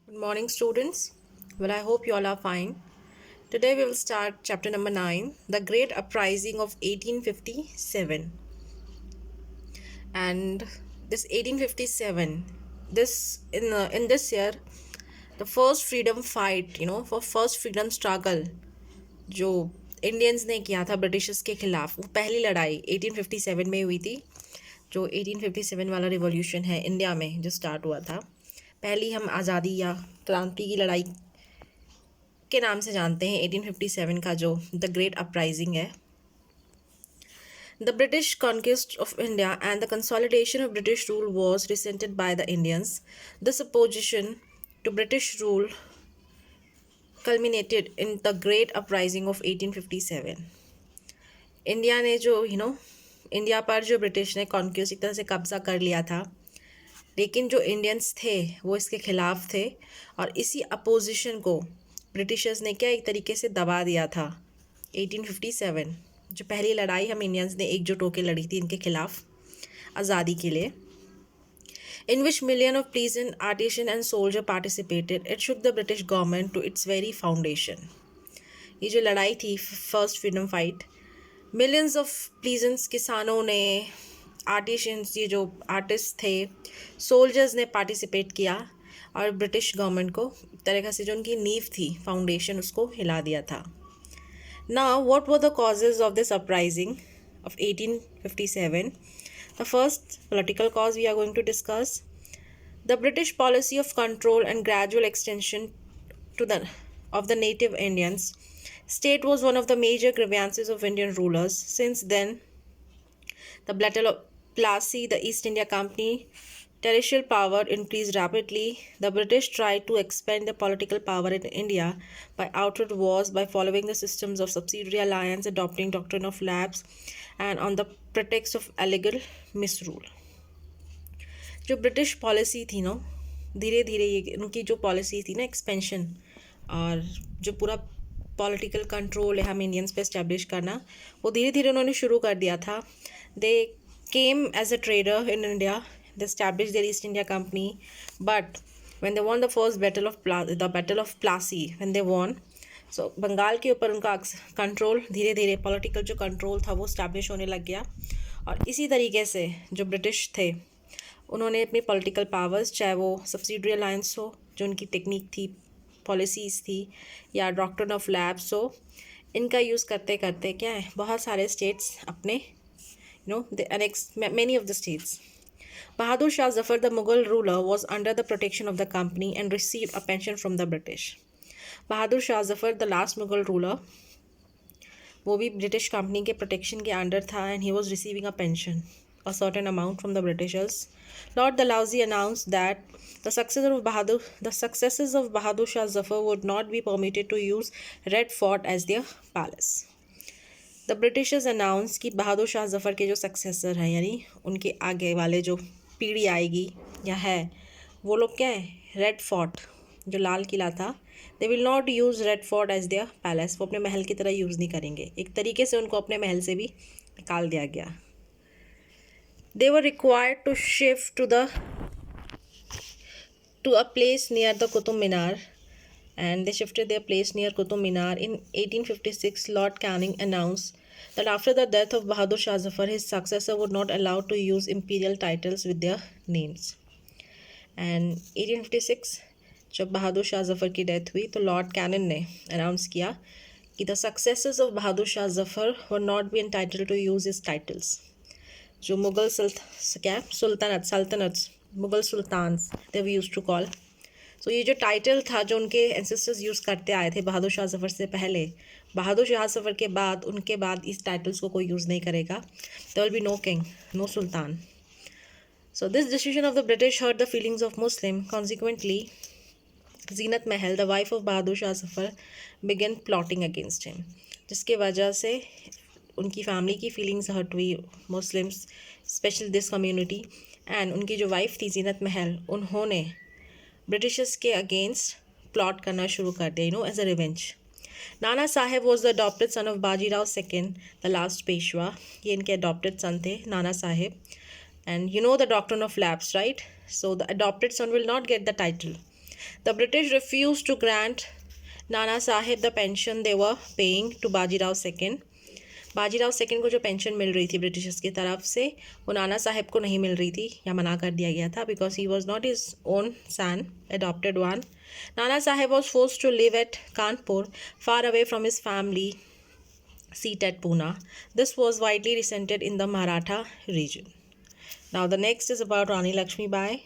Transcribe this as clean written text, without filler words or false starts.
Good morning, students. Well, I hope you all are fine. Today we will start chapter number 9, The Great Uprising of 1857. And this 1857, in this year, the first freedom fight, for first freedom struggle जो Indians ने किया था Britishers के खिलाफ, वो पहली लड़ाई 1857 में हुई थी। जो 1857 वाला रिवॉल्यूशन है इंडिया में जो स्टार्ट हुआ था, पहली हम आज़ादी या क्रांति की लड़ाई के नाम से जानते हैं 1857 का जो द ग्रेट अपराइजिंग है। The British conquest of India and the consolidation of British rule was resented by the Indians. This opposition to British rule culminated in the great uprising of 1857। India ने जो India पर जो British ने conquest एक तरह से कब्जा कर लिया था, लेकिन जो इंडियंस थे वो इसके खिलाफ थे और इसी अपोजिशन को ब्रिटिशर्स ने क्या एक तरीके से दबा दिया था। 1857 जो पहली लड़ाई हम इंडियंस ने एकजुट होकर लड़ी थी इनके खिलाफ आज़ादी के लिए, in which millions of peasant, artisan and soldier participated, it shook the British government to its very foundation। ये जो लड़ाई थी first freedom fight, millions of peasants किसानों ने, आर्टिशंस ये जो आर्टिस्ट थे, सोल्जर्स ने पार्टिसिपेट किया और ब्रिटिश गवर्नमेंट को एक तरह से जो उनकी नींव थी, फाउंडेशन, उसको हिला दिया था। Now what were the causes of this uprising of 1857? The first political cause we are going to discuss, the British policy of control and gradual extension of the native Indians state was one of the major grievances of Indian rulers. Since then, the Battle of Plassey, the East India Company, territorial power increased rapidly. The British tried to expand their political power in India by outward wars, by following the systems of subsidiary alliance, adopting doctrine of lapse, and on the pretext of illegal misrule। जो British policy थी ना, धीरे धीरे ये उनकी जो policy थी ना एक्सपेंशन, और जो पूरा पॉलिटिकल कंट्रोल है हम इंडियंस पे इस्टेब्लिश करना, वो धीरे धीरे उन्होंने शुरू कर दिया था। They came as a trader in India, they establish their East India Company, but when they won the first battle of Plassey, when they won, so Bengal के ऊपर उनका कंट्रोल धीरे धीरे, पॉलिटिकल जो कंट्रोल था वो स्टैब्लिश होने लग गया। और इसी तरीके से जो ब्रिटिश थे उन्होंने अपनी पॉलिटिकल पावर्स, चाहे वो सब्सिडरी अलायंस हो, जो उनकी टेक्निक थी, पॉलिसीज़ थी, या डॉक्ट्रिन ऑफ लैब्स हो, इनका यूज़ करते करते क्या है बहुत सारे स्टेट्स अपने many of the states। Bahadur Shah Zafar, the Mughal ruler, was under the protection of the company and received a pension from the British। Bahadur Shah Zafar the last Mughal ruler, वो भी ब्रिटिश कंपनी के protection के under था, and he was receiving a pension, a certain amount from the Britishers। Lord Dalhousie announced that the successors of Bahadur Shah Zafar would not be permitted to use Red Fort as their palace। The Britishers announced कि बहादुर शाह जफ़र के जो successor हैं, यानी उनके आगे वाले जो पीढ़ी आएगी या है, वो लोग क्या है, रेड फोर्ट जो लाल किला था, they will not use red fort as their palace, वो अपने महल की तरह यूज़ नहीं करेंगे। एक तरीके से उनको अपने महल से भी निकाल दिया गया। They were required to shift to a place near the Qutub Minar, and they shifted their place near Qutub Minar। In 1856, Lord Canning announced that after the death of Bahadur Shah Zafar, his successor would not allow to use imperial titles with their names। And 1856 जब बहादुर शाह जफ़र की death हुई तो Lord cannon ने announce किया कि the successors of Bahadur Shah Zafar were not be entitled to use his titles. जो मुगल सल्तनत Mughal sultan they we use to call, so ये जो टाइटल था जो उनके एंसेस्टर्स यूज़ करते आए थे बहादुर शाह जफ़र से पहले, बहादुर शाह जफ़र के बाद, उनके बाद इस टाइटल्स को कोई यूज़ नहीं करेगा। There will be no king, no sultan. So this decision of the British hurt the feelings of Muslim। Consequently, Zeenat Mahal, the wife of Bahadur Shah Zafar, began plotting against him, जिसके वजह से उनकी family की feelings hurt हुई, Muslims special this community, and उनकी जो wife थी जीनत महल, उन्होंने ब्रिटिशर्स के अगेंस्ट प्लॉट करना शुरू कर दिया, as a revenge. Nana Sahib was the adopted son of Bajirao second, the last Peshwa. ये इनके अडॉप्टेड सन थे, Nana Sahib. And you know the doctrine of lapse, right? So the adopted son will not get the title, The British refused to grant Nana Sahib the pension they were paying to Bajirao II. Bajirao second को जो pension मिल रही थी Britishers की तरफ से, वो नाना साहेब को नहीं मिल रही थी या मना कर दिया गया था, because he was not his own son, adopted one. Nana Sahib was forced to live at Kanpur, far away from his family seat at Pune. This was widely resented in the Maratha region. Now the next is about Rani Lakshmi Bai.